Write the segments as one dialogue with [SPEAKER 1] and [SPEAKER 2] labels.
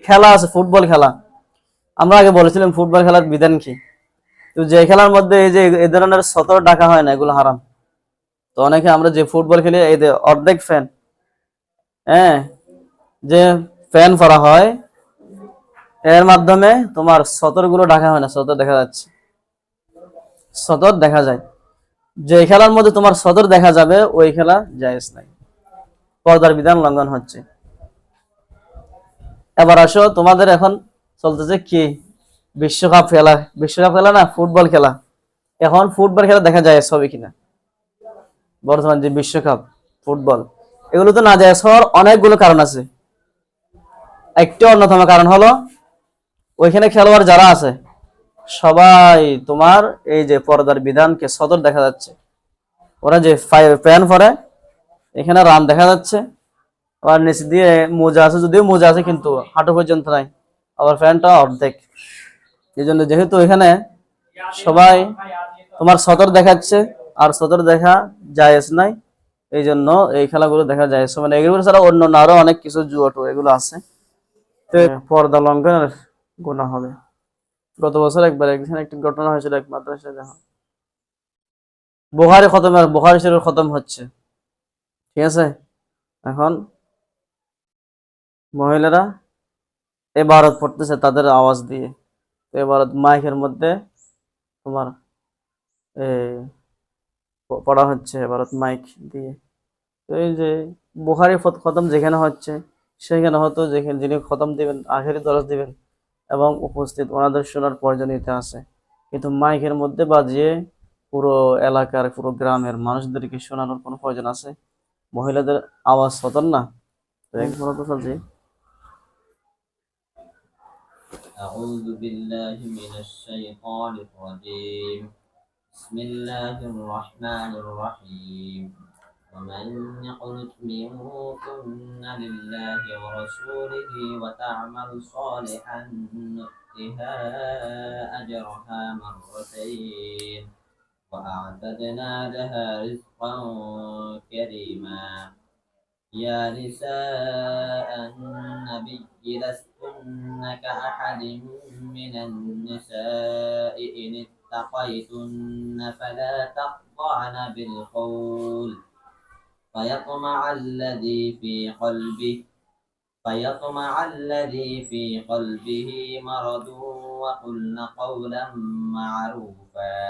[SPEAKER 1] খেলা আছে, ফুটবল খেলা। আমরা আগে বলেছিলাম ফুটবল খেলার বিধান কি। তো যে খেলার মধ্যে এই যে এই ধরনের সতর ডাকা হয় না, এগুলো হারাম। তো অনেকে আমরা যে ফুটবল খেলি, এই যে অর্ধেক ফ্যান, হ্যাঁ, যে ফ্যান করা হয়, এর মাধ্যমে তোমার সতর গুলো ঢাকা হয় না, সতর দেখা যাচ্ছে, সতর দেখা যায়। যে খেলার মধ্যে তোমার সতর দেখা যাবে ওই খেলা জায়েজ নাই, পর্দার বিধান লঙ্ঘন হচ্ছে। এবার আসো, তোমাদের এখন চলতেছে কি, বিশ্বকাপ খেলা। বিশ্বকাপ খেলা না, ফুটবল খেলা। এখন ফুটবল খেলা দেখা যায় হবে কিনা, বর্তমান যে বিশ্বকাপ ফুটবল, এগুলো তো না যায় হওয়ার অনেকগুলো কারণ আছে। একটি অন্যতম কারণ হলো ওইখানে খেলোয়াড় যারা আছে সবাই তোমার এই যে পর্দার বিধানকে সদর দেখা যাচ্ছে। ওরা যে প্যান পরে, এখানে রান দেখা যাচ্ছে, আবার নিচ দিয়ে মোজা আছে, যদিও মোজা আছে কিন্তু হাঁটু পর্যন্ত নাই, আবার প্যান্টটা অর্ধেক। এই জন্য যেহেতু এখানে সবাই তোমার সদর দেখাচ্ছে, আর সদর দেখা জায়েজ নাই, এই জন্য এই খেলাগুলো দেখা যায়। মানে এগুলো ছাড়া অন্য আরো অনেক কিছু জুয়াটো এগুলো আছে, তো পর্দা লঙ্ঘনের গুনাহ হবে। গত বছর একবার একদিন একটি ঘটনা হয়েছিল, এক মাদ্রাসায় দেখা, বুখারী শরীফ খতম হচ্ছে, ঠিক আছে। এখন মহিলারা ইবারত পড়তেছে তাদের আওয়াজ দিয়ে, ইবারত মাইকের মধ্যে তোমার পড়া হচ্ছে, ইবারত মাইক দিয়ে। তো এই যে বুখারী খতম যেখানে হচ্ছে, সেখানে হয়তো যেখানে যিনি খতম দিবেন, আখেরি দরজ দিবেন এবং উপস্থিত ওনাদের শোনার প্রয়োজনীয়তা আছে, কিন্তু মাইকের মধ্যে বাজিয়ে পুরো এলাকার, পুরো গ্রামের মানুষদেরকে শোনানোর কোনো প্রয়োজন আছে? মহিলাদের আওয়াজ হতন না, তো একবার তো চলছে।
[SPEAKER 2] أعوذ بالله من الشيطان الرجيم. بسم الله الرحمن الرحيم. ومن يقنت منكن لله ورسوله وتعمل صالحا نؤتها أجرها مرتين وأعتدنا لها رزقا كريما. يا نساء النبي لستن كأحد من النساء إن اتقيتن فلا تخضعن بالقول فيطمع الذي في قلبه مرض وقلن قولا معروفا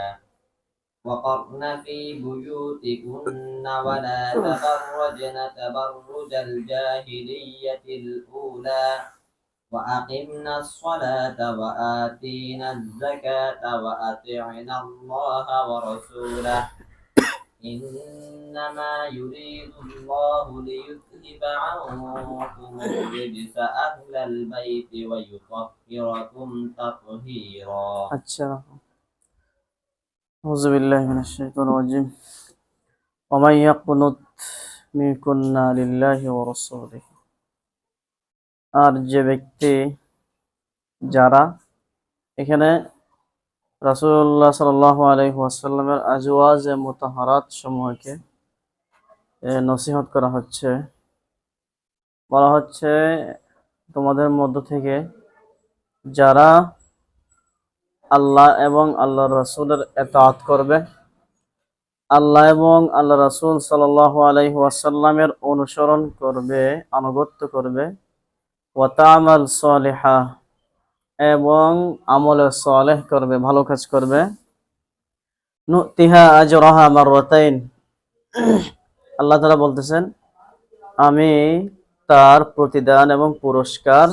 [SPEAKER 2] وقرن في بيوتكن ولا تبرجن تبرج الجاهلية الأولى وأقمنا الصلاة وآتينا الزكاة وأطعنا الله ورسوله إنما يريد الله ليذهب عنكم الرجس أهل البيت ويطهركم تطهيرا.
[SPEAKER 1] আচ্ছা, আউযু বিল্লাহি মিনাশ শাইতানির রাজিম। ওয়া মান ইয়াকুনুত মিনকুন্না লিল্লাহি ওয়া রাসূলিহি, আর যে ব্যক্তি, যারা, এখানে রাসূলুল্লাহ সাল্লাল্লাহু আলাইহি ওয়াসাল্লামের আজওয়াজে মুতাহহারাত সমূহকে নসিহত করা হচ্ছে। বলা হচ্ছে তোমাদের মধ্য থেকে যারা আল্লাহ এবং আল্লাহর রাসূলের ইতাআত করবে, আল্লাহ এবং আল্লাহ রাসূল সাল্লাল্লাহু আলাইহি ওয়াসাল্লামের অনুসরণ করবে, আনুগত্য করবে, ওয়া তা'মাল সালিহা, এবং আমলে সালেহ করবে, ভালো কাজ করবে, নুতিহা আজরাহা মাররাতাইন, আল্লাহ তাআলা বলতেছেন আমি তার প্রতিদান এবং পুরস্কার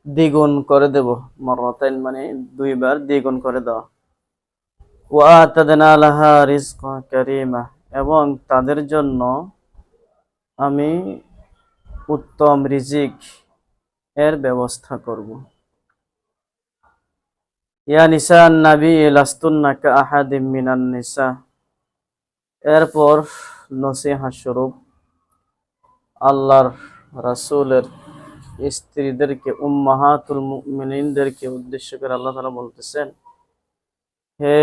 [SPEAKER 1] দ্বিগুণ করে দেব। মাররাতাইন মানে দুইবার দ্বিগুণ করে দেওয়া। ওয়া আতাদনা লাহা রিজকান কারীমা, এবং তাদের জন্য আমি উত্তম রিজিক এর ব্যবস্থা করব। ইয়া নিসা নবী লাস্তুন্না কাআহাদিম মিনান নিসা, এরপর নসিহত স্বরূপ আল্লাহর রাসূলের স্ত্রীদেরকে, উম্মাহাতুল মুমিনিনদেরকে উদ্দেশ্য করে আল্লাহ তাআলা বলতেছেন, হে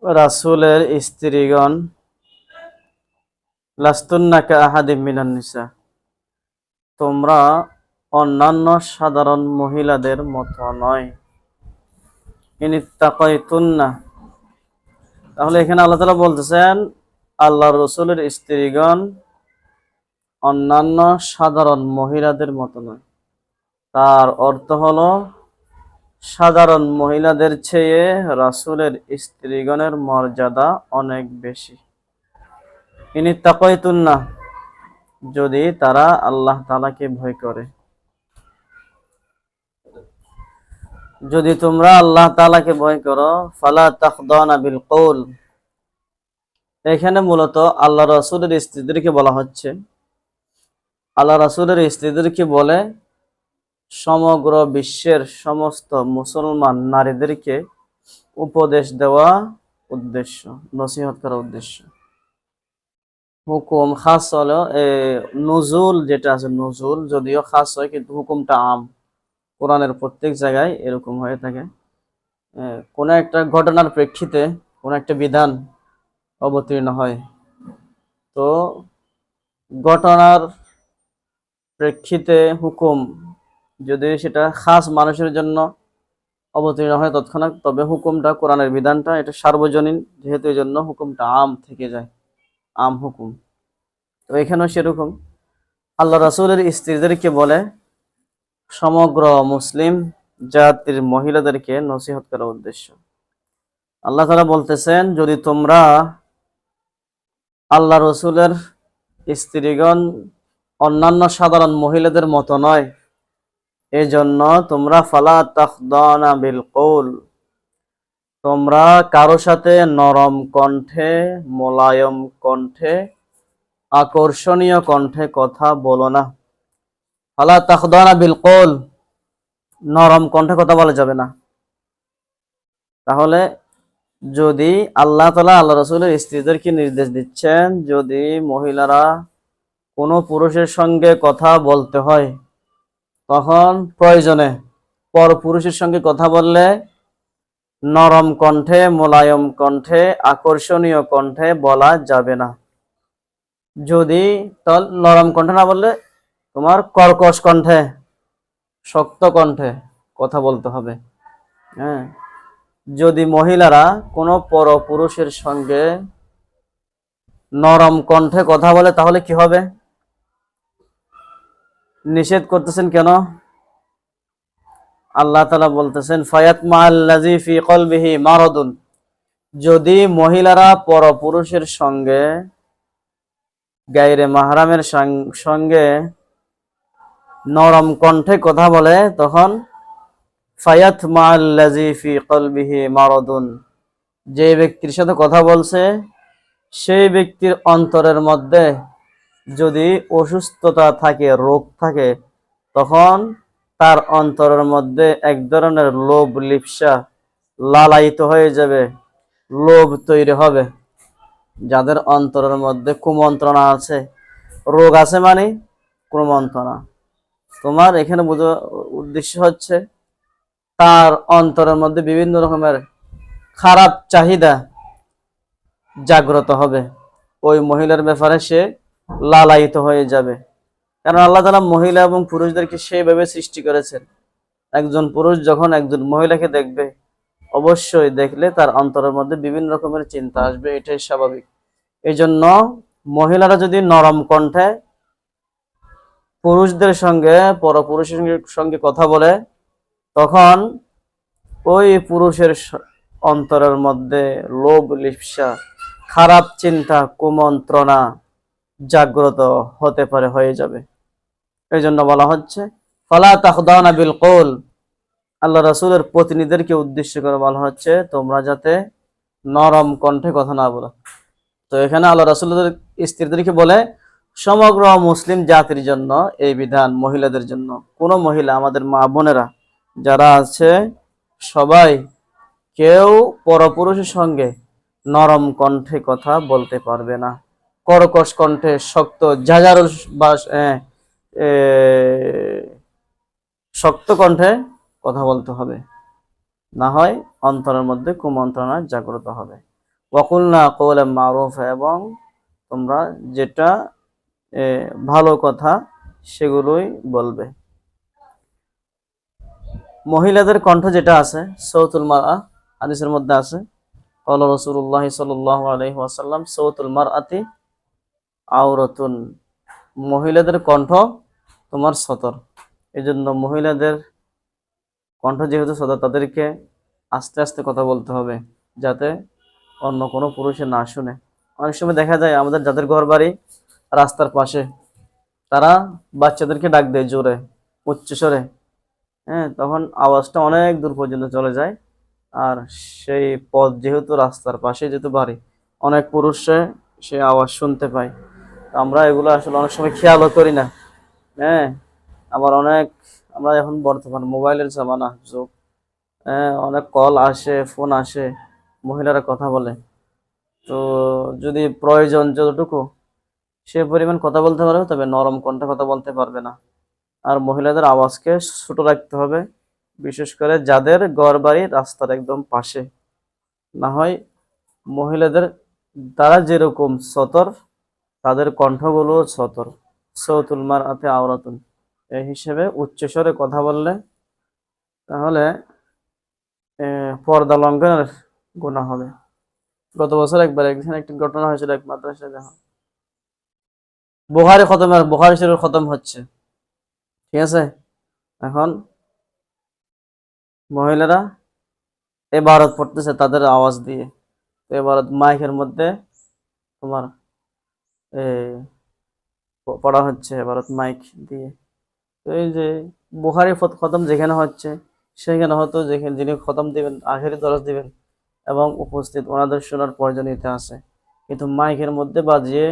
[SPEAKER 1] রাসূলের স্ত্রীগণ, লাস্তুন্না কাআহাদিম মিনান নিসা, তোমরা অন্যান্য সাধারণ মহিলাদের মতো নয়। ইনিত্তাকাইতুন্না, তাহলে এখানে আল্লাহ তাআলা বলতেছেন আল্লাহ রসুলের স্ত্রীগণ অন্যান্য সাধারণ মহিলাদের মতো নয়। তার অর্থ হলো সাধারণ মহিলাদের চেয়ে রাসূলের স্ত্রীগণের মর্যাদা অনেক বেশি। ইনিত্তাকাইতুন্না, যদি তারা আল্লাহ তাআলাকে ভয় করে, যদি তোমরা আল্লাহ তাআলাকে ভয় করো, ফালা তাখদানা বিল কওল, এখানে মূলত আল্লাহ রাসূলের স্ত্রীদেরকে বলা হচ্ছে। আল্লাহ রাসূলের স্ত্রীদেরকে বলে সমগ্র বিশ্বের সমস্ত মুসলমান নারীদেরকে উপদেশ দেওয়া উদ্দেশ্য, নসিহত করা উদ্দেশ্য। হুকুম খাস হলো নুজুল, যেটা আছে নুজুল যদিও খাস হয় কিন্তু হুকুমটা আম। কোরআনের প্রত্যেক জায়গায় এরকম হয়ে থাকে। কোন একটা ঘটনার প্রেক্ষিতে কোন একটা বিধান অবতীর্ণ হয়, তো ঘটনার প্রেক্ষিতে হুকুম যদি সেটা খাস মানুষের জন্য অবতীর্ণ হয় তৎক্ষণাৎ, তবে হুকুমটা কোরআনের বিধানটা এটা সার্বজনীন, যেহেতু এই জন্য হুকুমটা আম থেকে যায়, আম হুকুম। তো এখানেও সেরকম আল্লাহ রাসূলের স্ত্রীদেরকে বলে সমগ্র মুসলিম জাতির মহিলাদেরকে নসিহত করার উদ্দেশ্য। আল্লাহ তাআলা বলতেছেন, যদি তোমরা আল্লাহ রসুলের স্ত্রীগণ অন্যান্য সাধারণ মহিলাদের মতো নয়, এই জন্য তোমরা ফালা তাখদানা বিল কওল, তোমরা কারো সাথে নরম কণ্ঠে, মোলায়েম কণ্ঠে, আকর্ষণীয় কণ্ঠে কথা বলো না। ফালা তাখদানা বিল কওল, নরম কণ্ঠে কথা বলা যাবে না। তাহলে যদি আল্লাহ তাআলা আল্লাহ রাসূলের স্ত্রীদেরকে নির্দেশ দিচ্ছেন, যদি মহিলারা কোনো পুরুষের সঙ্গে কথা বলতে হয়, তখন প্রয়োজনে পরপুরুষের সঙ্গে কথা বললে নরম কণ্ঠে, মোলায়েম কণ্ঠে, আকর্ষণীয় কণ্ঠে বলা যাবে না। যদি নরম কণ্ঠে না বললে তোমার কর্কশ কণ্ঠে, শক্ত কণ্ঠে কথা বলতে হবে। হ্যাঁ, যদি মহিলারা কোনো পরপুরুষের সঙ্গে নরম কণ্ঠে কথা বলে তাহলে কি হবে? নিষেধ করতেছেন কেন? আল্লাহ তাআলা বলতেছেন ফায়াতমা আল্লাযী ফী কলবিহি মারাদুন, যদি মহিলারা পরপুরুষের সঙ্গে, গায়রে মাহরামের সঙ্গে নরম কণ্ঠে কথা বলে, তখন ফায়াতমা আল্লাযী ফী কলবিহি মারাদুন, যে ব্যক্তির সাথে কথা বলছে সেই ব্যক্তির অন্তরের মধ্যে যদি অসুস্থতা থাকে, রোগ থাকে, তখন তার অন্তরের মধ্যে এক ধরনের লোভ লিপ্সা লালায়িত হয়ে যাবে, লোভ তৈরি হবে। যাদের অন্তরের মধ্যে কুমন্ত্রণা আছে, রোগ আছে মানে কুমন্ত্রণা, তোমার এখানে বোঝার উদ্দেশ্য হচ্ছে তার অন্তরের মধ্যে বিভিন্ন রকমের খারাপ চাহিদা জাগ্রত হবে, ওই মহিলার ব্যাপারে সে লালায়িত হয়ে যাবে। কারণ আল্লাহ তাআলা মহিলা এবং পুরুষদেরকে সেইভাবে সৃষ্টি করেছেন, একজন পুরুষ যখন একজন মহিলাকে দেখবে, অবশ্যই দেখলে তার অন্তরের মধ্যে বিভিন্ন রকমের চিন্তা আসবে, এটাই স্বাভাবিক। এই জন্য মহিলারা যদি নরম কণ্ঠে পুরুষদের সঙ্গে, পরপুরুষের সঙ্গে কথা বলে, তখন ওই পুরুষের অন্তরের মধ্যে লোভ লিপ্সা, খারাপ চিন্তা, কুমন্ত্রণা জাগ্রত হতে পারে, হয়ে যাবে। এই জন্য বলা হচ্ছে ফালা তাখদানা বিল কওল, আল্লাহ রাসূলের প্রতিনিধিদেরকে উদ্দেশ্য করে বলা হচ্ছে তোমরা যাতে নরম কণ্ঠে কথা না বলো। তো এখানে আল্লাহ রাসূলের স্ত্রীদেরকে বলে সমগ্র মুসলিম জাতির জন্য এই বিধান, মহিলাদের জন্য। কোন মহিলা, আমাদের মা বোনেরা যারা আছে সবাই, কেউ পরপুরুষের সঙ্গে নরম কণ্ঠে কথা বলতে পারবে না, কর্কশ কণ্ঠে, শক্ত ঝাঁঝালো শক্ত কণ্ঠে কথা বলতে হবে, না হয় অন্তরের মধ্যে কুমন্ত্রণা জাগ্রত হবে। ওয়াকুলনা কওলাম মারুফা, এবং তোমরা যেটা ভালো কথা সেগুলোই বলবে। মহিলাদের কণ্ঠ যেটা আছে সৌতুল মারআ, হাদিসের মধ্যে আছে ক্বালা রাসূলুল্লাহ সাল্লাল্লাহু আলাইহি ওয়াসাল্লাম সৌতুল মারআতি আওরাতুন, মহিলাদের কণ্ঠ তোমার সতর। এই জন্য মহিলাদের কণ্ঠ যেহেতু সতর, তাদেরকে আস্তে আস্তে কথা বলতে হবে যাতে অন্য কোনো পুরুষে না শুনে। অনেক সময় দেখা যায় আমাদের যাদের ঘর বাড়ি রাস্তার পাশে, তারা বাচ্চাদেরকে ডাক দেয় জোরে উচ্চস্বরে, হ্যাঁ, তখন আওয়াজটা অনেক দূর পর্যন্ত চলে যায়। আর সেই পথ যেহেতু রাস্তার পাশে যেহেতু বাড়ি, অনেক পুরুষে সে আওয়াজ শুনতে পায়। আমরা এগুলো আসলে অনেক সময় খেয়ালও করি না। হ্যাঁ, আবার অনেক, আমরা এখন বর্তমান মোবাইলের জামানা যুগ, হ্যাঁ, অনেক কল আসে, ফোন আসে, মহিলারা কথা বলে। তো যদি প্রয়োজন যতটুকু সে পরিমাণ কথা বলতে পারবে, তবে নরম কণ্ঠে কথা বলতে পারবে না। আর মহিলাদের আওয়াজকে ছোট রাখতে হবে, বিশেষ করে যাদের ঘর বাড়ি রাস্তার একদম পাশে। না হয় মহিলাদের তারা যেরকম সতর, তাদের কণ্ঠগুলো সতর। সৌতুল মারআতি আওরাতুন, এই হিসেবে উচ্চস্বরে কথা বললে তাহলে পর্দা লঙ্ঘনের গুনাহ হবে। গত বছর একবার একদিন একটি ঘটনা হয়েছিল এক মাদ্রাসায়, দেখো বুখারী শরীফ খতম হচ্ছে, ঠিক আছে, এখন মহিলারা ইবারত পড়তেছে তাদের আওয়াজ দিয়ে। তো ইবারত মাইকের মধ্যে তোমার পড়া হচ্ছে ইবারত মাইক দিয়ে। তো এই যে বুখারী খতম যেখানে হচ্ছে, সেখানে হয়তো যেখানে যিনি খতম দিবেন, আখেরি দরজ দিবেন এবং উপস্থিত ওনাদের শোনার প্রয়োজনীয়তা আছে, কিন্তু মাইকের মধ্যে বাজিয়ে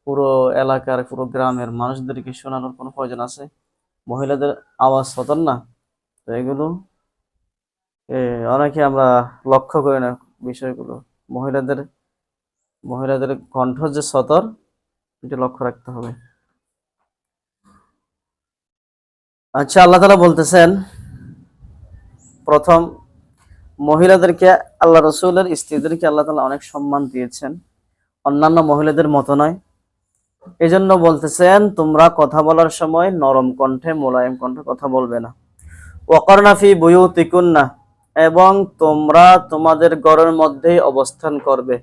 [SPEAKER 1] পুরো এলাকার পুরো গ্রামের মানুষদেরকে শোনানোর কোনো প্রয়োজন আছে? মহিলাদের আওয়াজ সতর না। তো এগুলো অনেকে আমরা লক্ষ্য করি না বিষয়গুলো। মহিলাদের মহিলাদের কণ্ঠ যে সতর, এটা লক্ষ্য রাখতে হবে। আচ্ছা, আল্লাহ তাআলা বলতেছেন, প্রথম মহিলাদেরকে, আল্লাহ রসুলের স্ত্রীদেরকে আল্লাহ তাআলা অনেক সম্মান দিয়েছেন, অন্যান্য মহিলাদের মতো নয়। এই জন্য বলতেছেন তোমরা কথা বলার সময় নরম কণ্ঠে, মোলায়েম কণ্ঠে কথা বলবে না। ওয়াকারনা ফি বুয়ুতিকুন্না, এবং তোমরা তোমাদের ঘরের মধ্যেই অবস্থান করবে।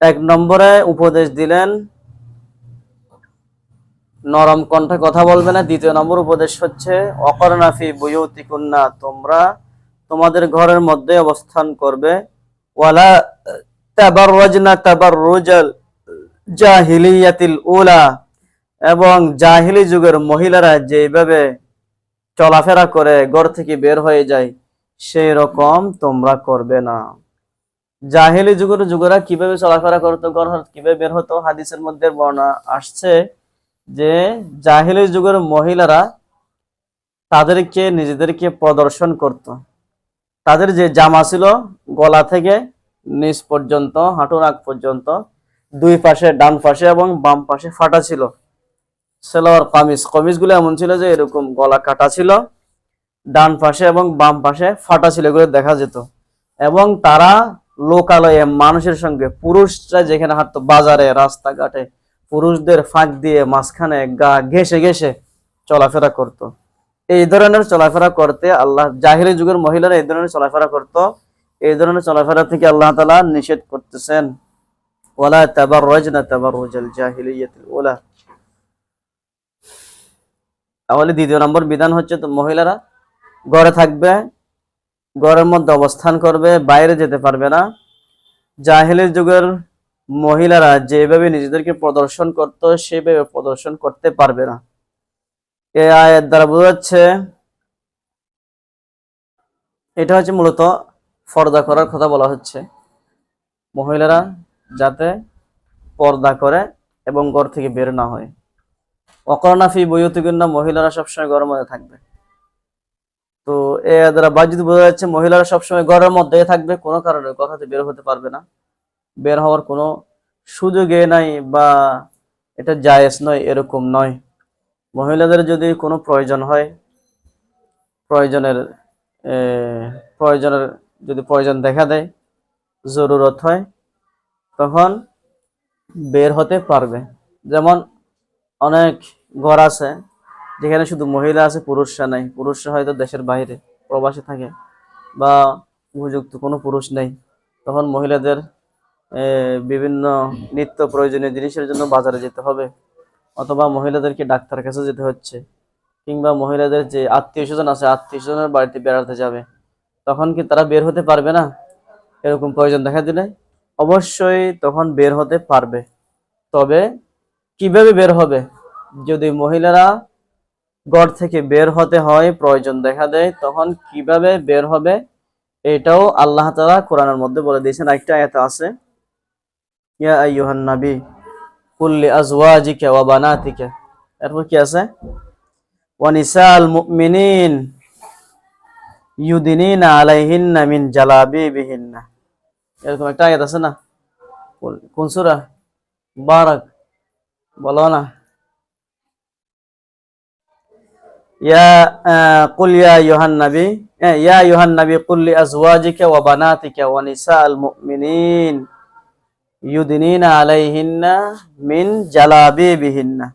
[SPEAKER 1] এক নম্বরে উপদেশ দিলেন নরম কণ্ঠে কথা বলবে না। দ্বিতীয় নম্বর উপদেশ হচ্ছে ওয়াকারনা ফি বুয়ুতিকুন্না, তোমরা তোমাদের ঘরের মধ্যে অবস্থান করবে। ওয়ালা তাবাররাজনা তাবাররুজাল জাহিলিয়াতিল উলা, এবং জাহিলি যুগের মহিলারা যেভাবে চলাফেরা করে ঘর থেকে বের হয়ে যায়, সেই রকম তোমরা করবে না। জাহিলি যুগেরা কিভাবে চলাফেরা করতো, ঘর কিভাবে বের হতো, হাদিসের মধ্যে বর্ণনা আসছে যে জাহিলি যুগের মহিলারা তাদেরকে নিজেদেরকে প্রদর্শন করত। তাদের যে জামা ছিল গলা থেকে নিচ পর্যন্ত, হাঁটুর আগ পর্যন্ত, দুই পাশে, ডান পাশে এবং বাম পাশে ফাটা ছিল। সালোয়ার কমিজগুলো এমন ছিল যে এরকম গলা কাটা ছিল, ডান পাশে এবং বাম পাশে ফাটা ছিল, এগুলো দেখা যেত। এবং তারা লোকালয়ে মানুষের সঙ্গে, পুরুষরা যেখানে হাঁটতো বাজারে, রাস্তাঘাটে, পুরুষদের ফাঁক দিয়ে মাঝখানে গা ঘেঁষে ঘেঁষে চলাফেরা করত। এই ধরনের চলাফেরা করতে আল্লাহ, জাহিলি যুগের মহিলারা এই ধরনের চলাফেরা করত, এই ধরনের চলাফেরা থেকে আল্লাহ তাআলা নিষেধ করতেছেন। ওয়ালা তাবাররাজনা তাবাররুজাল জাহিলিয়াতিল উলা। তাহলে দ্বিতীয় নম্বর বিধান হচ্ছে, তো মহিলারা ঘরে থাকবে, ঘরের মধ্যে অবস্থান করবে, বাইরে যেতে পারবে না। জাহিলি যুগের মহিলারা যেভাবে নিজেদেরকে প্রদর্শন করত, সেভাবে প্রদর্শন করতে পারবে না। এই আয়াত দ্বারা বোঝা যাচ্ছে, এটা হচ্ছে মূলত পর্দা করার কথা বলা হচ্ছে। মহিলারা যাতে পর্দা করে এবং ঘর থেকে বের না হয়। ওয়াকারনা ফি বুয়ুতিকুন্না, মহিলারা সবসময় ঘরের মধ্যে থাকবে। তো এর দ্বারা বাহ্যিক বোঝা যাচ্ছে মহিলারা সবসময় ঘরের মধ্যেই থাকবে, কোনো কারণে ঘর থেকে বের হতে পারবে না, বের হওয়ার কোনো সুযোগে নাই, বা এটা জায়েজ নয় এরকম নয়। মহিলাদের যদি কোনো প্রয়োজন হয়, প্রয়োজনের প্রয়োজনের যদি প্রয়োজন দেখা দেয়, জরুরত হয়, তখন বের হতে পারবে। যেমন অনেক ঘর আছে যেখানে শুধু মহিলা আছে, পুরুষরা নাই, পুরুষরা হয়তো দেশের বাইরে প্রবাসে থাকে বা উপযুক্ত কোনো পুরুষ নেই, তখন মহিলাদের বিভিন্ন নিত্য প্রয়োজনীয় জিনিসের জন্য বাজারে যেতে হবে, অথবা মহিলাদেরকে ডাক্তার কাছে যেতে হচ্ছে, কিংবা মহিলাদের যে আত্মীয় স্বজন আছে আত্মীয় স্বজনের বাড়িতে বেড়াতে যাবে, তখন কি তারা বের হতে পারবে না? এরকম প্রয়োজন দেখা দিলে অবশ্যই তখন বের হতে পারবে। তবে কিভাবে বের হবে? যদি মহিলারা ঘর থেকে বের হতে হয়, প্রয়োজন দেখা দেয়, তখন কিভাবে বের হবে এটাও আল্লাহ তাআলা কোরআনের মধ্যে বলে দিয়েছেন। একটা আয়াত আছে, ইয়া আইয়ুহান নবী কুল লিআজওয়াজিকা ওয়া বানাতিকা, এরপর কি আছে, ওয়া নিসাল মুমিনিন ইউদিনিনা আলাইহিন্না মিন জালাবিবিহিন্না, এরকম একটা আয়াত আছে না? কোন সূরা? বারাক, বলো না। কুল ইয়া আইয়ুহান নবী, ইয়া আইয়ুহান নবী কুল লিআজওয়াজিকা ওয়া বানাতিকা ওয়া নিসাল মুমিনিন ইউদিনিনা আলাইহিন্না মিন জালাবিবিহিন্না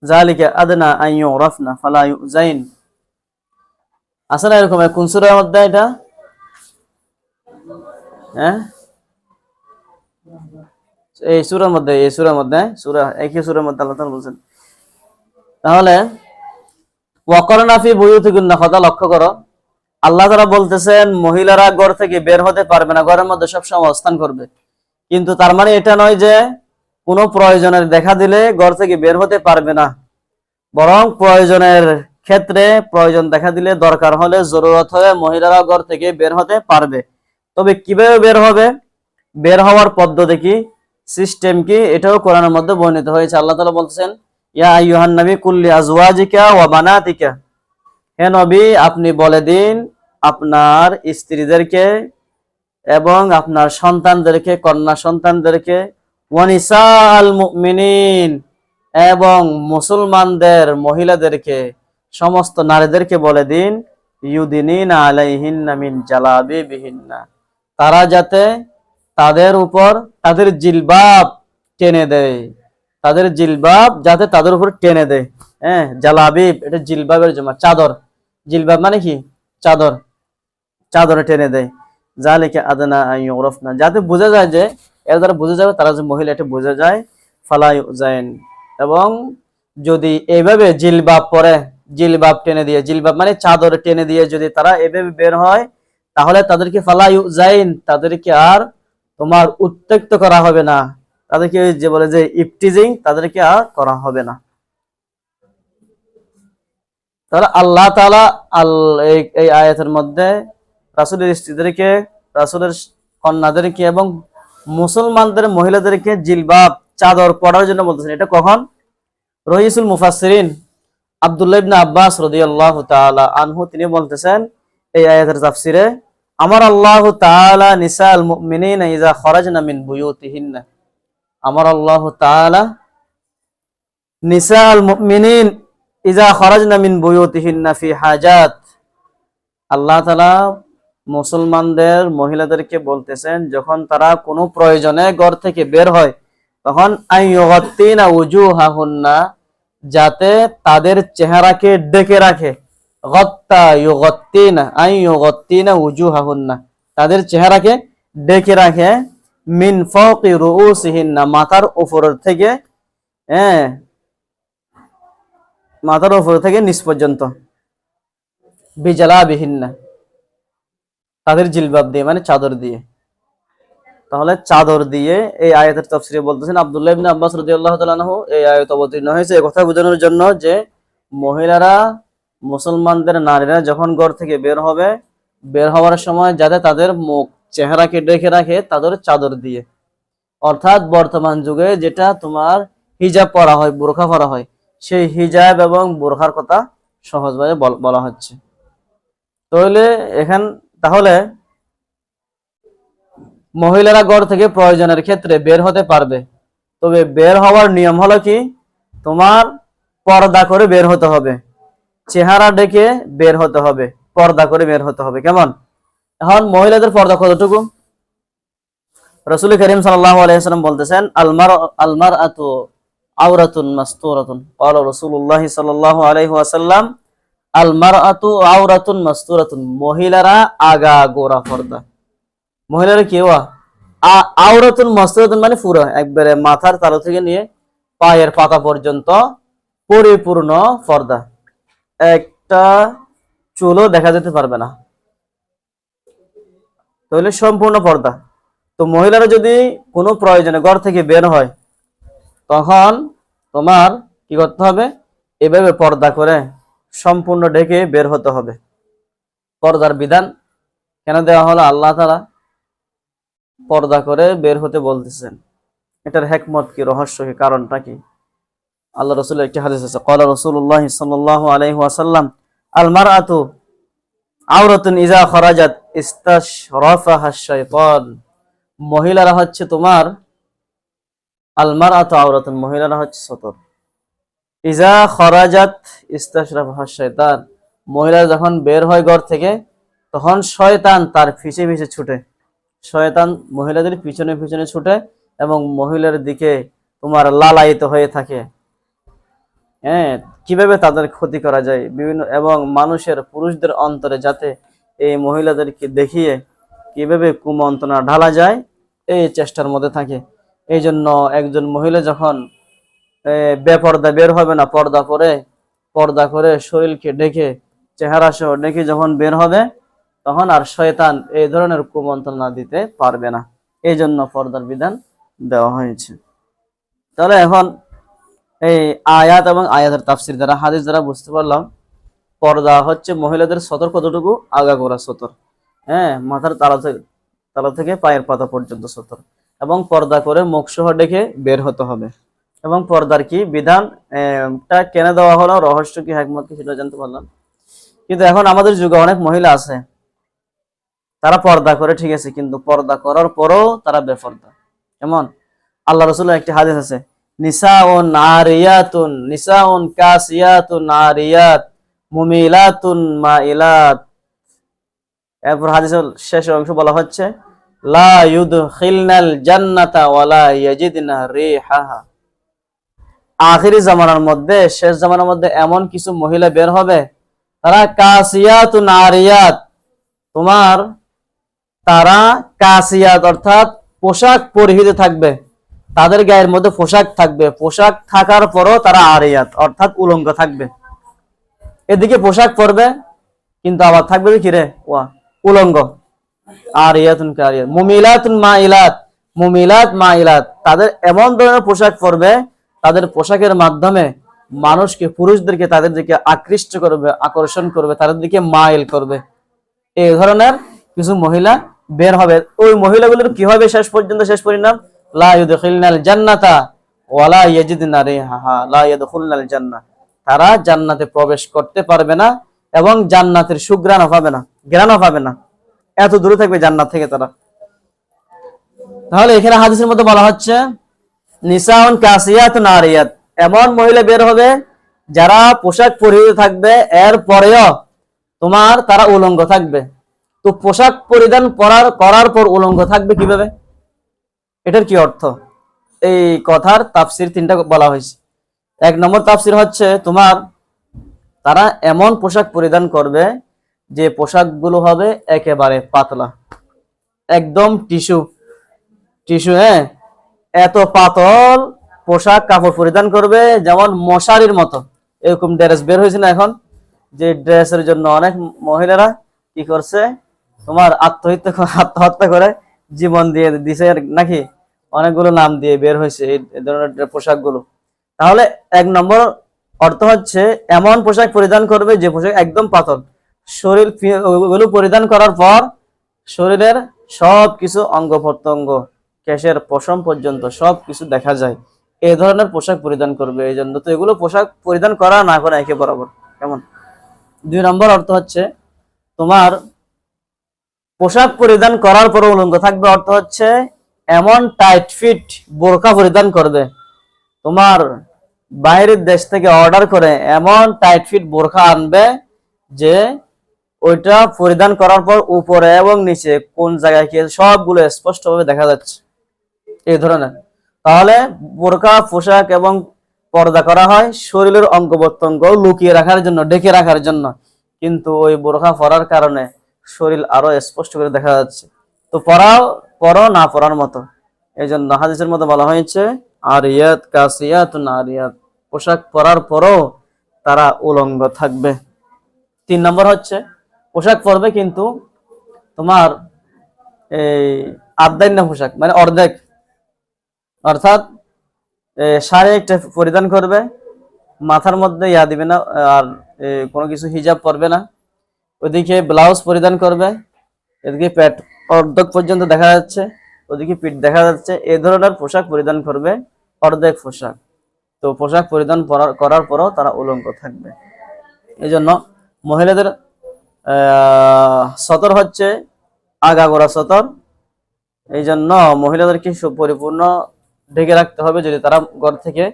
[SPEAKER 1] যালিকা আদনা আন ইউরাফনা ফালা ইউযাইন। আছে না এরকম? কোন সূরার মধ্যে এটা? হ্যাঁ, এই সূরার মধ্যে, সূরা একই সূরার মধ্যে আল্লাহ তাআলা বলেন। তাহলে ওয়াকরনা ফি বুয়ুতিকুন্না, কথা লক্ষ্য করো, আল্লাহ তাআলা বলতেছেন মহিলারা ঘর থেকে বের হতে পারবে না, ঘরের মধ্যে সবসময় অবস্থান করবে। কিন্তু তার মানে এটা নয় যে কোনো প্রয়োজনের দেখা দিলে ঘর থেকে বের হতে পারবে না, বরং প্রয়োজনের ক্ষেত্রে, প্রয়োজন দেখা দিলে, দরকার হলে, জরুরত হলে মহিলারা ঘর থেকে বের হতে পারবে। তবে কিভাবে বের হবে, বের হওয়ার পদ্ধতি কি, সিস্টেম কি, এটাও কোরআনের মধ্যে বর্ণিত হয়েছে। আল্লাহ তাআলা বলতেছেন, ইয়া আইয়ুহান নবী কুল লিআজওয়াজিকা ওয়া বানাতিকা, হে নবী আপনি বলে দিন আপনার স্ত্রীদেরকে এবং আপনার সন্তানদেরকে, কন্যা সন্তানদেরকে, ওয়া নিসাল মুমিনিন, এবং মুসলমানদের মহিলাদেরকে, সমস্ত নারীদেরকে বলে দিন, ইউদিনিনা আলাইহিন্না মিন জালাবিবিহিন্না, তারা যাতে তাদের উপর তাদের জিলবাব টেনে দেয়, তাদের জিলবাব যাতে তাদের উপর টেনে দেয়। হ্যাঁ, জালাবিব এটা জিলবাবের জমা, চাদর। জিলবাব মানে কি? চাদর, চাদরে টেনে দেয়। যালিকা আদনা আন ইউরাফনা, যাতে বোঝা যায়, যে এর দ্বারা বোঝা যাবে তারা যে মহিলা, এটা বোঝা যায়। ফালা ইউযাইন, এবং যদি এইভাবে জিলবাব পরে, জিলবাব টেনে দিয়ে, জিলবাব মানে চাদর টেনে দিয়ে যদি তারা এভাবে বের হয়, তাহলে তাদেরকে ফালা ইউযাইন, তাদেরকে আর তোমার উত্ত্যক্ত করা হবে না, তাদেরকে যে বলে যে ইফটিজিং, তাদেরকে আর করা হবে না। তাহলে আল্লাহ তাআলা এই আয়াতের মধ্যে রাসূলের স্ত্রীদেরকে, রাসূলের কন্যাদেরকে এবং মুসলমানদের মহিলাদেরকে জিলবাব, চাদর পরার জন্য বলতেছেন। এটা কখন? রইসুল মুফাসসিরিন আব্দুল্লাহ ইবনে আব্বাস রাদিয়াল্লাহু তাআলা আনহু তিনি বলতেছেন এই আয়াতের তাফসিরে, আমার আল্লাহ তাআলা নিসাল মুমিনিনা ইযা খারাজনা মিন বুয়ুতিহিন্না, আমার আল্লাহ তাআলা নিসাল মুমিনিন ইযা খারাজনা মিন বুয়ুতিহিন্না ফি হাজাত, আল্লাহ তাআলা মুসলমানদের মহিলাদেরকে বলতেছেন যখন তারা কোনো প্রয়োজনে ঘর থেকে বের হয়, তখন আইয়ুগাত্তিনা উজুহাহুন্না, যাতে তাদের চেহারাকে ঢেকে রাখে। গত্তা ইউগাত্তিনা আইয়ুগাত্তিনা উজুহাহুন্না, তাদের চেহারাকে ঢেকে রাখে। মিন ফাওকি রুউসিহিন্না, মাথার উপর থেকে, হ্যাঁ, মাথার উপর থেকে নিচ পর্যন্ত। বিজালাবিহিন্না, তাদের জিলবাব দিয়ে মানে চাদর দিয়ে। তাহলে চাদর দিয়ে এই আয়াতের তাফসীরে বলতেছেন আব্দুল্লাহ ইবনে আব্বাস রাদিয়াল্লাহু তাআলা আনহু, এই আয়াত অবতীর্ণ হয়েছে এই কথা বোঝানোর জন্য যে মহিলারা, মুসলমানদের নারীরা যখন ঘর থেকে বের হবে, বের হওয়ার সময় যাতে তাদের মুখ, চেহারাকে ঢেকে রাখে তাদের চাদর দিয়ে। অর্থাৎ বর্তমান যুগে যেটা তোমার হিজাব পরা হয়, বোরখা পরা হয়, সেই হিজাব এবং বোরখার কথা সহজভাবে বলা হচ্ছে। তাহলে মহিলারা ঘর থেকে প্রয়োজনের ক্ষেত্রে বের হতে পারবে, তবে বের হওয়ার নিয়ম হলো কি, তোমার পর্দা করে বের হতে হবে, চেহারা ঢেকে বের হতে হবে, পর্দা করে বের হতে হবে। কেমন? এখন মহিলাদের পর্দা কতটুকু? রাসূল করিম সাল্লাল্লাহু আলাইহি ওয়াসাল্লাম বলতেছেন, আলমারআতু আওরাতুন মাসতুরাতুন। ক্বালা রাসূলুল্লাহ সাল্লাল্লাহু আলাইহি ওয়াসাল্লাম আল মারআতু আওরাতুন মাসতুরাতুন, মহিলারা আগাগোড়া পর্দা। মহিলারা কি হওয়া? আওরাতুন মাসতুরাতুন মানে পুরো একবারে মাথার তালু থেকে নিয়ে পায়ের পাতা পর্যন্ত পরিপূর্ণ পর্দা, একটা চুলও দেখা যেতে পারবে না, তাহলে সম্পূর্ণ পর্দা। তো মহিলারা যদি কোনো প্রয়োজনে ঘর থেকে বের হয়, তখন তোমার কি করতে হবে? এভাবে পর্দা করে সম্পূর্ণ ঢেকে বের হতে হবে। পর্দার বিধান কেন দেওয়া হলো? আল্লাহ তাআলা পর্দা করে বের হতে বলতেছেন, এটার হিকমত কি, রহস্য কি, কারণটা কি? আল্লাহ রাসূলের একটি হাদিস আছে, ক্বালা রাসূলুল্লাহ সাল্লাল্লাহু আলাইহি ওয়াসাল্লাম আল মারআতু আওরাতুন ইযা খারাজাত ইস্তাশরাফাহা শাইতান। মহিলারা হচ্ছে তোমার, আল মারআতু আওরাতুন, মহিলারা হচ্ছে সতর, ইযা খারাজাত ইস্তাশরাফাহা শাইতান, মহিলা যখন বের হয় ঘর থেকে, তখন শয়তান তার পিছে পিছে ছুটে। শয়তান মহিলাদের পিছনে পিছনে ছুটে এবং মহিলার দিকে তোমার লালায়িত হয়ে থাকে। হ্যাঁ, কিভাবে তাদের ক্ষতি করা যায় বিভিন্ন, এবং মানুষের পুরুষদের অন্তরে যাতে এই মহিলাদেরকে দেখিয়ে কিভাবে কুমন্ত্রণা ঢালা যায়, এই চেষ্টার মধ্যে থাকে। এই জন্য একজন মহিলা যখন বেপর্দা বের হবে না, পর্দা করে শরীরকে ঢেকে, চেহারা সহ ঢেকে যখন বের হবে, তখন আর শয়তান এই ধরনের কুমন্ত্রণা দিতে পারবে না। এই জন্য পর্দার বিধান দেওয়া হয়েছে। তাহলে এখন এই আয়াত এবং আয়াতের তাফসীর দ্বারা, হাদিস দ্বারা বুঝতে পারলাম পর্দা হচ্ছে মহিলাদের সতর কতটুকু? আগাগোড়া সতর, হ্যাঁ, মাথার তালা থেকে পায়ের পাতা পর্যন্ত সতর, এবং পর্দা করে মুখ সহ ডেকে বের হতে হবে। এবং পর্দার কি বিধান টা কেন দেওয়া হলো, রহস্য কি, হিকমত কি, সেটা জানতে পারলাম। কিন্তু এখন আমাদের যুগে অনেক মহিলা আছে, তারা পর্দা করে, ঠিক আছে, কিন্তু পর্দা করার পরও তারা বেপর্দা। যেমন আল্লাহ রাসূলের একটি হাদিস আছে, নিসাউন আরিয়াতুন, নিসাউন কাসিয়াতুন আরিয়াত মুমিলাতুন মাইলাত। এরপর হাদিসের শেষ অংশ বলা হচ্ছে, লা ইউদখিলনাল জান্নাতা ওয়ালা ইয়াজিদনা রিহাহা। আখিরি জামানার মধ্যে, শেষ জামানার মধ্যে এমন কিছু মহিলা বের হবে, তারা কাসিয়াতুন আরিয়াত, তোমার তারা কাসিয়াত অর্থাৎ পোশাক পরিহিত থাকবে, তাদের গায়ের মধ্যে পোশাক থাকবে, পোশাক থাকার পরও তারা আরিয়াত অর্থাৎ উলঙ্গ থাকবে। এদিকে পোশাক পরবে কিন্তু আবার থাকবে কি রে? ওয়া উলঙ্গ। আরিয়াতুন কারিয়াত মুমিলাতুন মাইলাত, মুমিলাত মাইলাত, তাদের এমন ধরনের পোশাক পরবে, তাদের পোশাকের মাধ্যমে মানুষকে, পুরুষদেরকে তাদের দিকে আকৃষ্ট করবে, আকর্ষণ করবে, তাদের দিকে মাইল করবে। এই ধরনের কিছু মহিলা বের হবে। ওই মহিলাগুলোর কি হবে শেষ পর্যন্ত, শেষ পরিণাম? লা ইউদখিলনাল জান্নাতা ওয়ালা ইয়াজিদনা রিহাহা, লা ইয়াদখুলনাল জান্নাহ, তারা জান্নাতে প্রবেশ করতে পারবে না এবং জান্নাতের সুঘ্রাণও পাবে না, ঘ্রাণও পাবে না, এত দূরে থাকবে জান্নাত থেকে তারা। তাহলে এখানে হাদিসের মধ্যে বলা হচ্ছে নিসাউন কাসিয়াতুন আরিয়াত, এমন মহিলা বের হবে যারা পোশাক পরিহিত থাকবে, এর পরেও তোমার তারা উলঙ্গ থাকবে। তো পোশাক পরিধান করার পর উলঙ্গ থাকবে কিভাবে? এটার কি অর্থ? এই কথার তাফসির তিনটা বলা হয়েছে। এক নম্বর তাফসির হচ্ছে, তোমার তারা এমন পোশাক পরিধান করবে যে পোশাকগুলো হবে একেবারে পাতলা, একদম টিস্যু, হ্যাঁ, এত পাতল পোশাক কাপড় পরিধান করবে, যেমন মশারির মতো। এরকম ড্রেস বের হয়েছে না এখন, যে ড্রেসের জন্য অনেক মহিলারা কি করছে, তোমার আত্মহত্যা করে জীবন দিয়ে দিছে নাকি, অনেকগুলো নাম দিয়ে বের হয়েছে এই ধরনের পোশাকগুলো। তাহলে এক নম্বর অর্থ হচ্ছে এমন পোশাক পরিধান করবে যে পোশাক একদম পাতল, শরীর ওগুলো পরিধান করার পর শরীরের সব কিছু অঙ্গ প্রত্যঙ্গ, কেশের পশম পর্যন্ত সব কিছু দেখা যায়, এই ধরনের পোশাক পরিধান করবে। এই জন্য তো এগুলো পোশাক পরিধান করা না করা একে বরাবর। কেমন? দুই নম্বর অর্থ হচ্ছে, তোমার পোশাক পরিধান করার পর উলঙ্গ থাকবে, অর্থ হচ্ছে এমন টাইট ফিট বোরকা পরিধান করবে, তোমার বাইরের দেশ থেকে অর্ডার করে এমন টাইট ফিট বোরকা আনবে যে ওইটা পরিধান করার পর উপরে এবং নিচে কোন জায়গায় কি সবগুলো স্পষ্টভাবে দেখা যাচ্ছে, এই ধরনের। তাহলে বোরকা পোশাক এবং পর্দা করা হয় শরীরের অঙ্গ প্রত্যঙ্গ লুকিয়ে রাখার জন্য, ঢেকে রাখার জন্য, কিন্তু ওই বোরখা পরার কারণে শরীর আরো স্পষ্ট করে দেখা যাচ্ছে। তো পরো না পরার মতো। এই জন্য হাদিসের মধ্যে বলা হয়েছে আরিয়াত কাসিয়াত নারিয়াত, পোশাক পরার পরও তারা উলঙ্গ থাকবে। 3 নম্বর হচ্ছে পোশাক পরবে কিন্তু তোমার এই আর্ধান্য পোশাক, মানে অর্ধেক, অর্থাৎ শাড়ি একটা পরিধান করবে, মাথার মধ্যে ইয়া দিবে না, আর কোনো কিছু হিজাব পরবে না, ওদিকে ব্লাউজ পরিধান করবে, এদিকে পেট অর্ধেক পর্যন্ত দেখা যাচ্ছে, ওদিকে পিঠ দেখা যাচ্ছে, এই ধরনের পোশাক পরিধান করবে, অর্ধেক পোশাক। তো পোশাক পরিধান করার পরও তারা উলঙ্গ থাকবে। এই জন্য মহিলাদের সতর হচ্ছে আগাগোড়া সতর। এই জন্য মহিলাদেরকে পরিপূর্ণ ঢেকে রাখতে হবে যদি তারা ঘর থেকে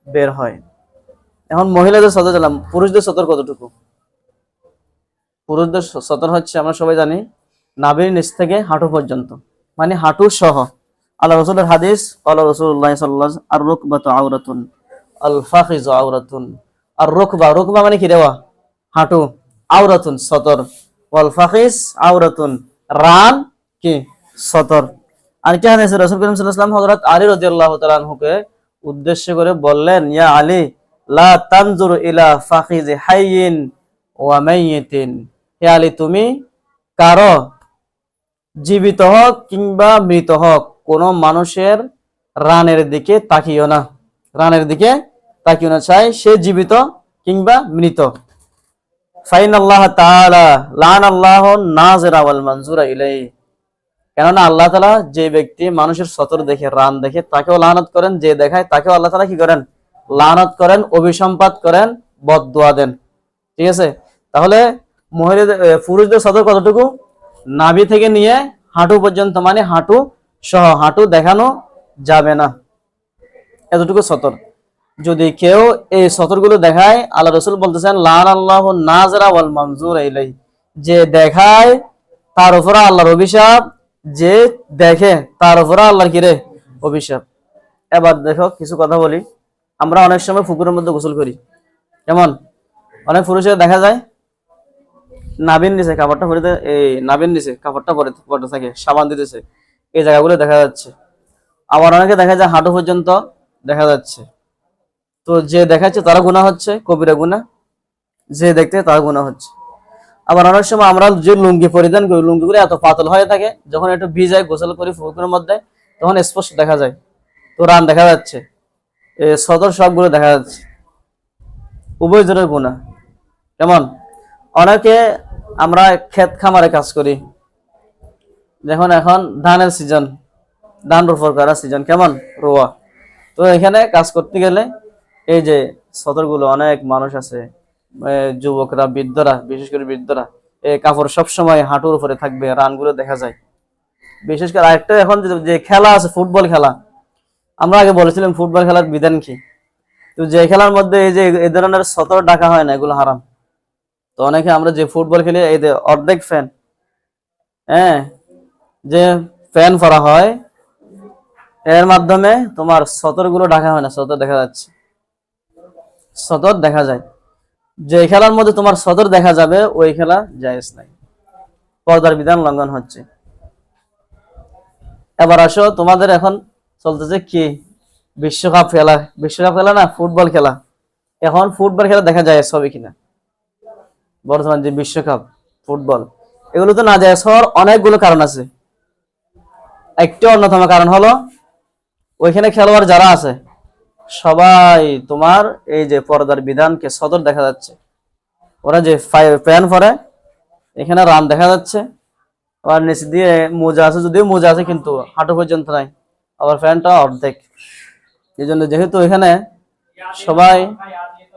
[SPEAKER 1] বের হয়। এখন মহিলাদের সতর জানলাম, পুরুষদের সতর কতটুকু? পুরুষদের সতর হচ্ছে আমরা সবাই জানি নাভির নিচ থেকে হাঁটু পর্যন্ত, মানে হাঁটু সহ। আল্লাহ রাসূলের হাদিস, আল্লাহ রাসূলুল্লাহ সাল্লাল্লাহু আলাইহি ওয়াসাল্লাম আর রুকবাতু আওরাতুন আল ফাখিযু আওরাতুন। আর রুকবা মানে কি দেওয়া? হাঁটু, আওরাতুন সতর, ওয়াল ফাখিজ আওরাতুন রান কি সতর। আর কি হাদিসে রাসূল করিম সাল্লাল্লাহু আলাইহি ওয়াসাল্লাম হযরত আলী রাদিয়াল্লাহু তাআলা আনহুকে উদ্দেশ্য করে বললেন, ইয়া আলী লা তানজুর ইলা ফাখিজি হাইয়িন ওয়া মাইয়িতিন। হে আলী, তুমি কারো জীবিত হোক কিংবা মৃত হোক কোন মানুষের রানের দিকে তাকিও না, রানের দিকে তাকিও না, চাই সে জীবিত কিংবা মৃত। ফাইনাল্লাহ তাআলা লানাল্লাহু নাযিরা ওয়াল মানজুরা ইলাইহি। কেননা আল্লাহ তাআলা যে ব্যক্তি মানুষের সতর দেখে, রান দেখে, তাকেও লানত করেন, যে দেখায় তাকেও আল্লাহ তাআলা কি করেন? লানত করেন, অভিসম্পাত করেন, বদদুয়া দেন। ঠিক আছে? তাহলে মহিলাদের পুরুষদের সতর কতটুকু? নাভি থেকে নিয়ে হাঁটু পর্যন্ত, মানে হাঁটু সহ, হাঁটু দেখানো যাবে না, এতটুকু সতর। যদি কেউ এই সতরগুলো দেখায়, আল্লাহ রাসূল বলতেছেন লানাল্লাহু নাযিরা ওয়াল মানজুরা ইলাইহি, যে দেখায় তার উপরে আল্লাহর অভিশাপ, যে দেখে তার উপরে আল্লাহর কি রে? অভিশাপ। এবার দেখো কিছু কথা বলি। আমরা অনেক সময় পুকুরের মধ্যে গোসল করি, কেমন? অনেক পুরুষের দেখা যায় নাভির নিচে কাপড়টা পরে, এই নাভির নিচে কাপড়টা পরে থাকে, সাবান দিতেছে, এই জায়গাগুলো দেখা যাচ্ছে। আবার অনেকে দেখা যায় হাঁটু পর্যন্ত দেখা যাচ্ছে। তো যে দেখাচ্ছে তারা গুনাহ হচ্ছে, কবিরা গুনাহ, যে দেখতে তারা গুনাহ হচ্ছে। আবার অনেক সময় আমরা যে লুঙ্গি পরিধান করি, লুঙ্গিগুলো এত পাতল হয়ে থাকে, যখন একটু ভিজায় গোসল করি পুকুরের মধ্যে, তখন স্পষ্ট দেখা যায়, তো রান দেখা যাচ্ছে, সদর সবগুলো দেখা যাচ্ছে, উভয় জনের গুনাহ। কেমন? অনেকে আমরা ক্ষেত খামারে কাজ করি, যখন এখন ধানের সিজন, ধান রোপণ করার সিজন, কেমন? রোয়া। তো এখানে কাজ করতে গেলে এই যে সতরগুলো, অনেক মানুষ আছে, যুবকরা, বৃদ্ধরা, বিশেষ করে বৃদ্ধরা, এই কাপড় সবসময় হাঁটুর উপরে থাকবে, রানগুলো দেখা যায়। বিশেষ করে আরেকটা, এখন যে খেলা আছে ফুটবল খেলা, আমরা আগে বলেছিলাম ফুটবল খেলার বিধান কি। তো যে খেলার মধ্যে এই যে এই ধরনের সতর ডাকা হয় না, এগুলো হারাম। তো অনেকে আমরা যে ফুটবল খেলি, এই যে অর্ধেক ফ্যান, হ্যাঁ, যে ফ্যান করা হয়, এর মাধ্যমে তোমার সতর গুলো ঢাকা হয় না, সতর দেখা যাচ্ছে, সতর দেখা যায়। যে খেলার মধ্যে তোমার সতর দেখা যাবে ওই খেলা জায়েজ নাই, পর্দার বিধান লঙ্ঘন হচ্ছে। এবার আসো, তোমাদের এখন চলতেছে কি? বিশ্বকাপ খেলা। বিশ্বকাপ খেলা না, ফুটবল খেলা। এখন ফুটবল খেলা দেখা যায় সবই কিনা? বর্তমান যে বিশ্বকাপ ফুটবল, এগুলো তো না যায় হওয়ার অনেকগুলো কারণ আছে। একটি অন্যতম কারণ হলো ওইখানে খেলোয়াড় যারা আছে সবাই তোমার এই যে পর্দার বিধানকে, সদর দেখা যাচ্ছে, ওরা যে প্যান পরে, এখানে রান দেখা যাচ্ছে, আবার নিচ দিয়ে মোজা আছে, যদিও মোজা আছে কিন্তু হাঁটু পর্যন্ত নাই, আবার প্যান্টটা অর্ধেক। এই জন্য যেহেতু এখানে সবাই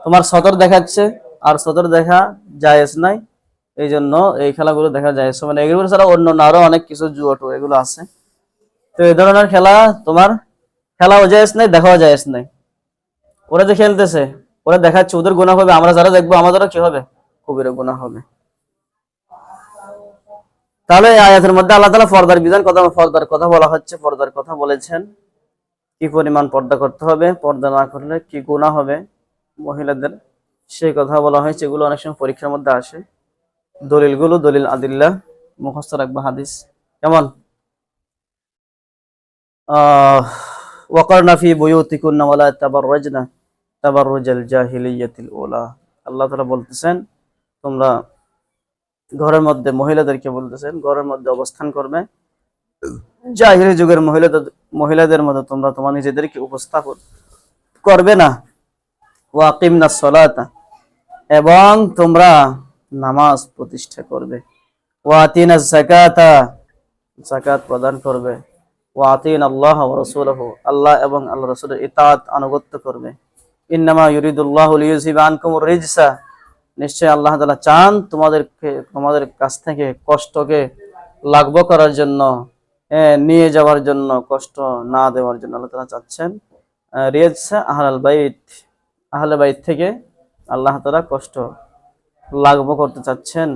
[SPEAKER 1] তোমার সদর দেখাচ্ছে, আর সদর দেখা জায়েজ নাই, এই জন্য এই খেলাগুলো দেখা যায়। মানে এগুলো ছাড়া অন্য আরো অনেক কিছু জুয়াটো এগুলো আছে। তো এই ধরনের খেলা তোমার খেলাও জায়েজ নাই, দেখাও জায়েজ নাই। ওরা যে খেলতেছে, ওরা দেখাচ্ছে, ওদের গুনাহ হবে, আমরা যারা দেখবো আমাদেরও কি হবে? কবিরা গুনাহ হবে। তাহলে এই আয়াতের মধ্যে আল্লাহ তাআলা পর্দার বিধান কথা, পর্দার কথা বলা হচ্ছে, পর্দার কথা বলেছেন। কি পরিমাণ পর্দা করতে হবে, পর্দা না করলে কি গুনাহ হবে মহিলাদের, সেই কথা বলা হয়েছে। এগুলো অনেক সময় পরীক্ষার মধ্যে আসে। দলিলগুলো, দলিল আদিল্লাহ মুখস্থ রাখবা। হাদিস কেমন? ওয়াকারনা ফি বুয়ুতিকুন্না ওয়ালা তাবাররাজনা তাবাররুজাল জাহিলিয়াতিল উলা। আল্লাহ তাআলা বলতেছেন, তোমরা ঘরের মধ্যে, মহিলাদেরকে বলতেছেন, ঘরের মধ্যে অবস্থান করবে জাহিলি যুগের মহিলাদের মতো তোমরা তোমার নিজেদেরকে উপস্থাপন করবে না। ওয়াকিমনাস সালাতা, এবং তোমরা নামাজ প্রতিষ্ঠা করবে। ওয়াতিনাজ যাকাতা, যাকাত প্রদান করবে। ওয়াতিন আল্লাহ ওয়া রাসূলুহু, আল্লাহ এবং আল্লাহর রাসূলের ইতাআত আনুগত্য করবে। ইন্নামা ইউরিদুল্লাহু লিইউযহিবা আনকুমুর রিজসা, নিশ্চয় আল্লাহ তাআলা চান তোমাদের কাছ থেকে কষ্টকে লাঘব করার জন্য, নিয়ে যাওয়ার জন্য, কষ্ট না দেওয়ার জন্য আল্লাহ তাআলা চাচ্ছেন। রিজসা আহলে বাইত থেকে আল্লাহ তাআলা কষ্ট লাঘব করতে চাচ্ছেন।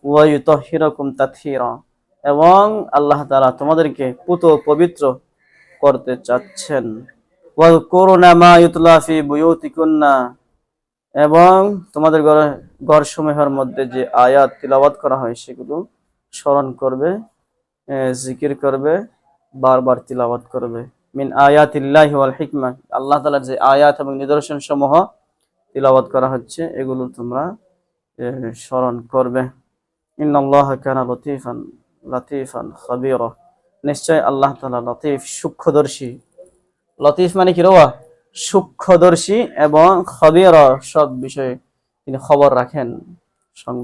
[SPEAKER 1] ওয়া ইউতাহহিরাকুম তাতহীরা, এবং আল্লাহ তাআলা তোমাদেরকে পুত পবিত্র করতে চাচ্ছেন। ওয়াযকুরনা মা ইউতলা ফি বুয়ুতিকুন্না, এবং তোমাদের ঘরসমূহের মধ্যে যে আয়াত তিলাওয়াত করা হয় সেগুলো স্মরণ করবে, জিকির করবে, বারবার তিলাওয়াত করবে। মিন আয়াতিল্লাহি ওয়াল হিকমা, আল্লাহ তাআলার যে আয়াত এবং নিদর্শন সমূহ তিলাওয়াত করা হচ্ছে এগুলো তোমরা স্মরণ করবে। ইন্নাল্লাহা কানা লাতীফান খাবীরা, নিশ্চয় আল্লাহ তাআলা লতীফ, সূক্ষ্মদর্শী। লতীফ মানে কি রওয়া? সূক্ষ্মদর্শী, এবং খবীর, সব বিষয়ে তিনি খবর রাখেন, সংবাদ